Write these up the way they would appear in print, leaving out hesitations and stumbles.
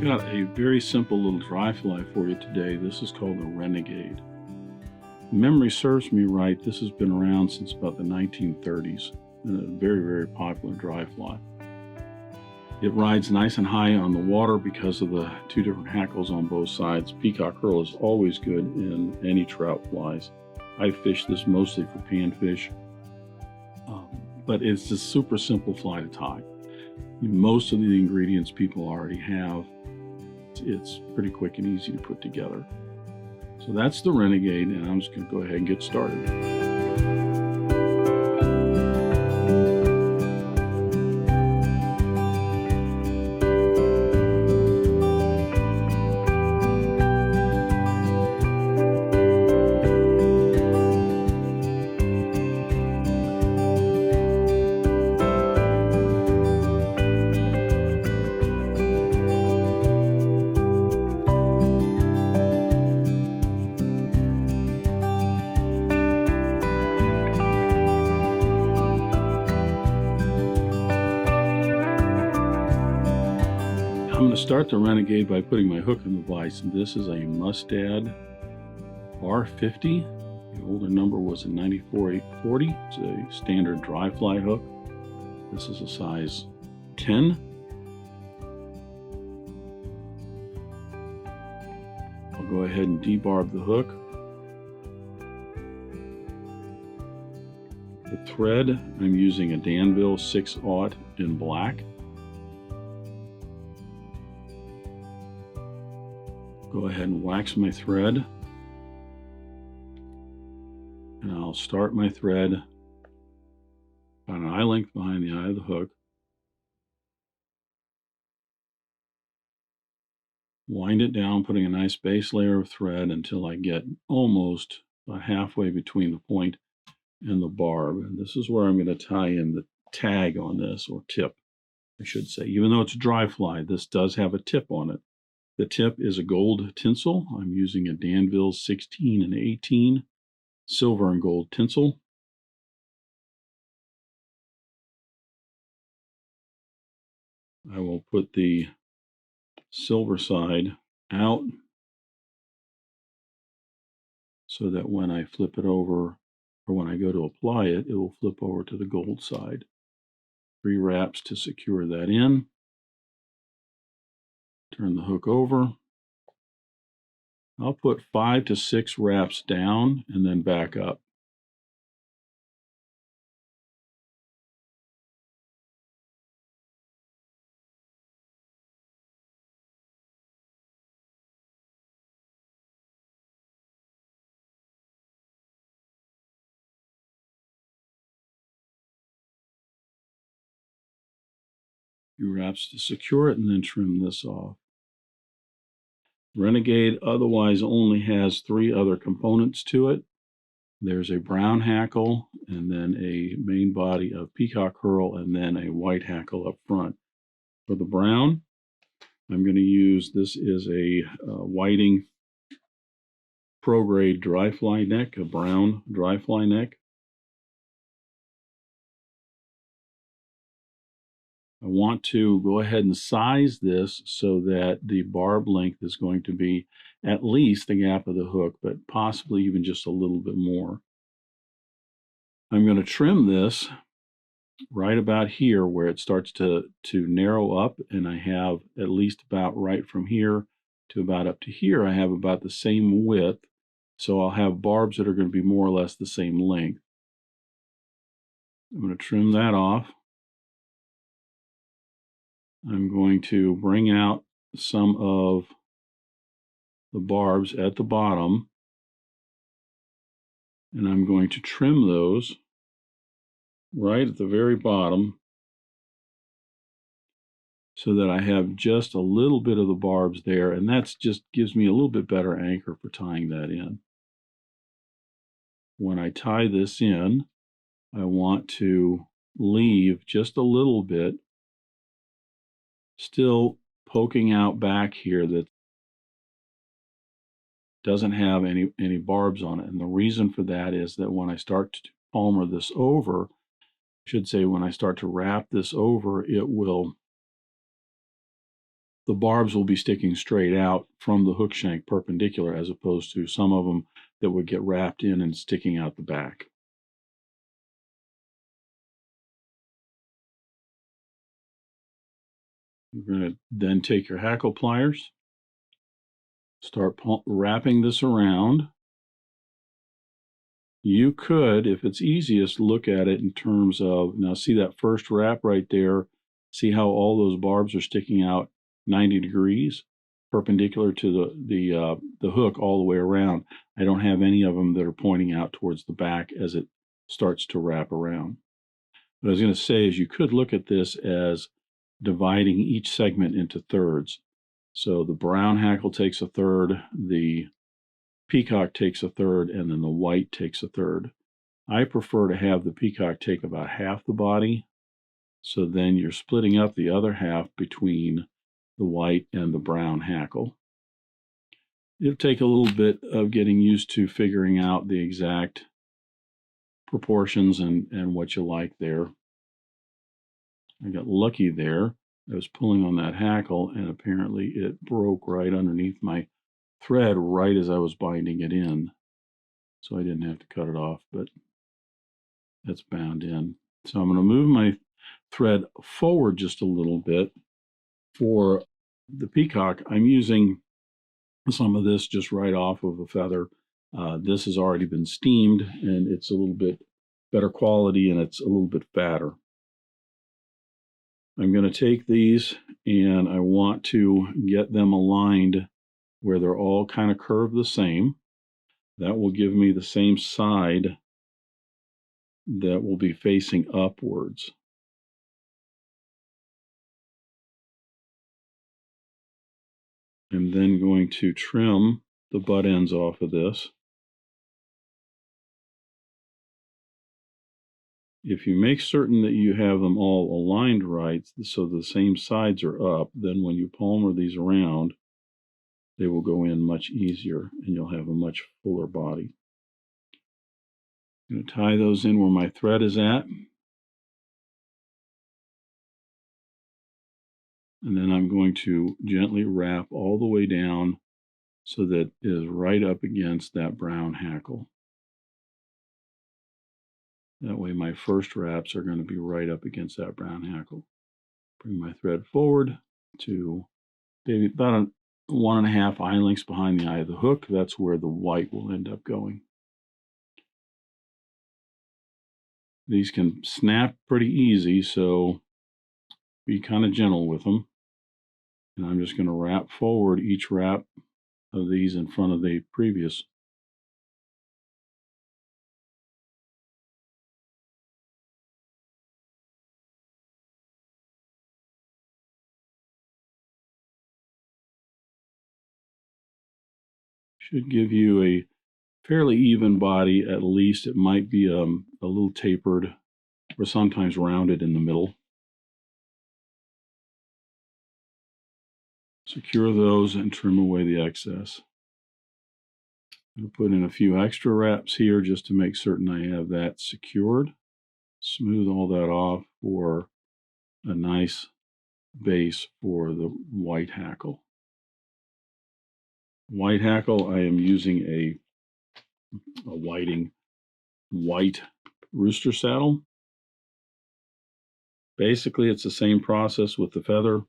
got a very simple little dry fly for you today. This is called the Renegade. If memory serves me right, this has been around since about the 1930s and a very, very popular dry fly. It rides nice and high on the water because of the two different hackles on both sides. Peacock Herl is always good in any trout flies. I fish this mostly for panfish, but it's just super simple fly to tie. Most of the ingredients people already have. It's pretty quick and easy to put together. So that's the Renegade, and I'm just going to go ahead and get started. I'm going to start the Renegade by putting my hook in the vise, and this is a Mustad R50. The older number was a 94-840. It's a standard dry fly hook. This is a size 10. I'll go ahead and debarb the hook. The thread, I'm using a Danville 6/0 in black. Go ahead and wax my thread, and I'll start my thread about an eye length behind the eye of the hook, wind it down, putting a nice base layer of thread until I get almost about halfway between the point and the barb. And this is where I'm going to tie in the tag on this, or tip, I should say. Even though it's a dry fly, this does have a tip on it. The tip is a gold tinsel. I'm using a Danville 16 and 18 silver and gold tinsel. I will put the silver side out so that when I flip it over, or when I go to apply it, it will flip over to the gold side. 3 wraps to secure that in. Turn the hook over. I'll put 5 to 6 wraps down and then back up. Few wraps to secure it, and then trim this off. Renegade otherwise only has 3 other components to it. There's a brown hackle, and then a main body of Peacock Herl, and then a white hackle up front. For the brown, I'm going to use, this is a whiting pro-grade dry fly neck, a brown dry fly neck. I want to go ahead and size this so that the barb length is going to be at least the gap of the hook, but possibly even just a little bit more. I'm going to trim this right about here where it starts to narrow up, and I have at least about right from here to about up to here, I have about the same width, so I'll have barbs that are going to be more or less the same length. I'm going to trim that off. I'm going to bring out some of the barbs at the bottom, and I'm going to trim those right at the very bottom so that I have just a little bit of the barbs there, and that's just gives me a little bit better anchor for tying that in. When I tie this in, I want to leave just a little bit still poking out back here that doesn't have any barbs on it. And the reason for that is that when I start to palmer this over, I should say when I start to wrap this over, it will the barbs will be sticking straight out from the hook shank perpendicular, as opposed to some of them that would get wrapped in and sticking out the back. You're going to then take your hackle pliers, start wrapping this around. You could, if it's easiest, look at it in terms of, now see that first wrap right there, see how all those barbs are sticking out 90 degrees perpendicular to the hook all the way around. I don't have any of them that are pointing out towards the back as it starts to wrap around. What I was going to say is you could look at this as dividing each segment into thirds. So the brown hackle takes a third, the peacock takes a third, and then the white takes a third. I prefer to have the peacock take about half the body, so then you're splitting up the other half between the white and the brown hackle. It'll take a little bit of getting used to figuring out the exact proportions and what you like there. I got lucky there. I was pulling on that hackle, and apparently it broke right underneath my thread right as I was binding it in. So I didn't have to cut it off, but that's bound in. So I'm going to move my thread forward just a little bit. For the peacock, I'm using some of this just right off of a feather. This has already been steamed, and it's a little bit better quality, and it's a little bit fatter. I'm going to take these, and I want to get them aligned where they're all kind of curved the same. That will give me the same side that will be facing upwards. I'm then going to trim the butt ends off of this. If you make certain that you have them all aligned right, so the same sides are up, then when you palmer these around, they will go in much easier, and you'll have a much fuller body. I'm going to tie those in where my thread is at. And then I'm going to gently wrap all the way down so that it is right up against that brown hackle. That way my first wraps are going to be right up against that brown hackle. Bring my thread forward to maybe about 1.5 eye lengths behind the eye of the hook. That's where the white will end up going. These can snap pretty easy, so be kind of gentle with them. And I'm just going to wrap forward each wrap of these in front of the previous. Should give you a fairly even body. At least it might be a little tapered or sometimes rounded in the middle. Secure those and trim away the excess. I'll put in a few extra wraps here just to make certain I have that secured. Smooth all that off for a nice base for the white hackle. White hackle, I am using a whiting white rooster saddle. Basically, it's the same process with the feather.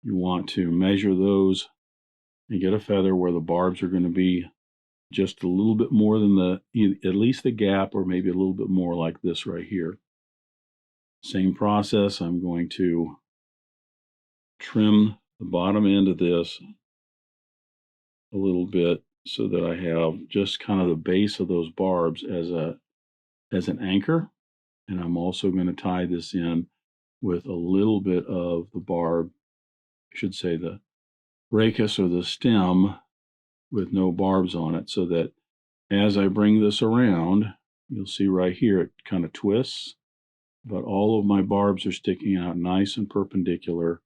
You want to measure those and get a feather where the barbs are going to be just a little bit more than at least the gap, or maybe a little bit more like this right here. Same process. I'm going to trim the bottom end of this a little bit so that I have just kind of the base of those barbs as an anchor. And I'm also going to tie this in with a little bit of the barb, I should say the rachis or the stem with no barbs on it, so that as I bring this around, you'll see right here it kind of twists, but all of my barbs are sticking out nice and perpendicular.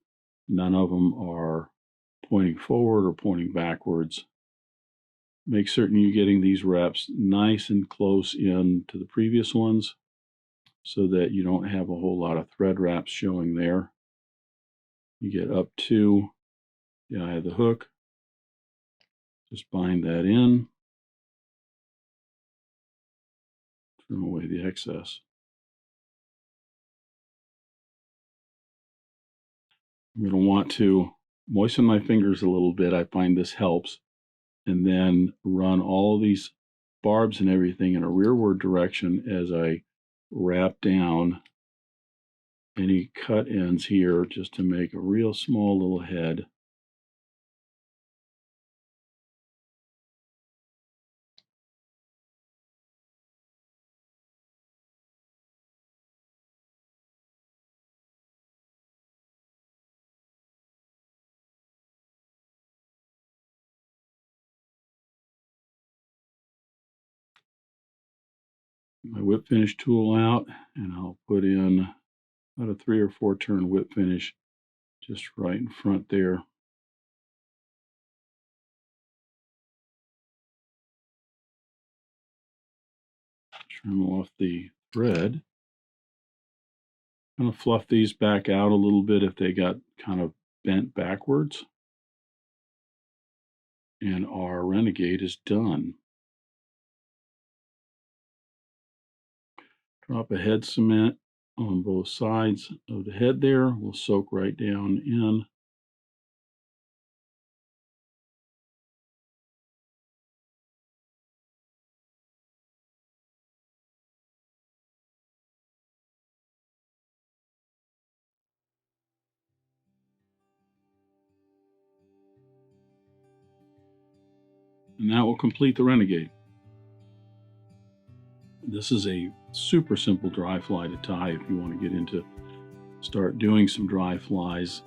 None of them are pointing forward or pointing backwards. Make certain you're getting these wraps nice and close in to the previous ones so that you don't have a whole lot of thread wraps showing there. You get up to the eye of the hook. Just bind that in. Trim away the excess. I'm going to want to moisten my fingers a little bit. I find this helps. And then run all these barbs and everything in a rearward direction as I wrap down any cut ends here, just to make a real small little head. My whip finish tool out, and I'll put in about a 3 or 4 turn whip finish just right in front there. Trim off the thread. I'm going to fluff these back out a little bit if they got kind of bent backwards. And our Renegade is done. Drop a head cement on both sides of the head there. We'll soak right down in. And that will complete the Renegade. This is a super simple dry fly to tie if you want to get into, start doing some dry flies.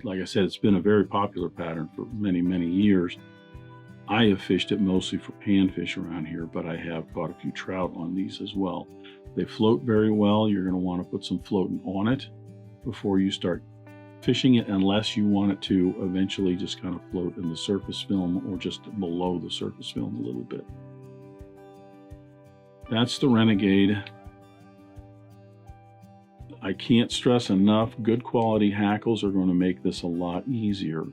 Like I said, it's been a very popular pattern for many, many years. I have fished it mostly for panfish around here, but I have caught a few trout on these as well. They float very well. You're going to want to put some floating on it before you start fishing it, unless you want it to eventually just kind of float in the surface film or just below the surface film a little bit. That's the Renegade. I can't stress enough, good quality hackles are going to make this a lot easier.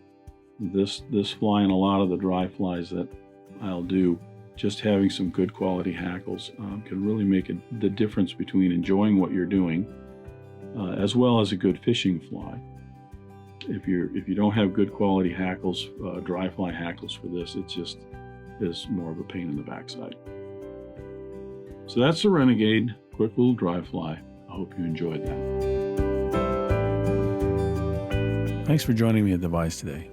This fly and a lot of the dry flies that I'll do, just having some good quality hackles can really make the difference between enjoying what you're doing as well as a good fishing fly. If you don't have good quality hackles, dry fly hackles for this, it just is more of a pain in the backside. So that's the Renegade, quick little dry fly. I hope you enjoyed that. Thanks for joining me at the Vise today.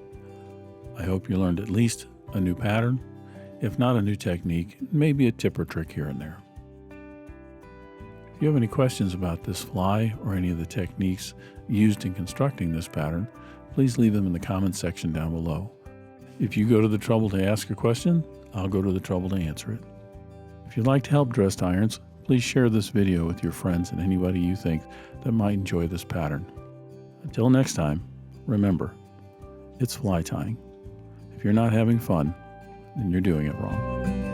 I hope you learned at least a new pattern, if not a new technique, maybe a tip or trick here and there. If you have any questions about this fly or any of the techniques used in constructing this pattern, please leave them in the comments section down below. If you go to the trouble to ask a question, I'll go to the trouble to answer it. If you'd like to help dressed irons, please share this video with your friends and anybody you think that might enjoy this pattern. Until next time, remember, it's fly tying. If you're not having fun, then you're doing it wrong.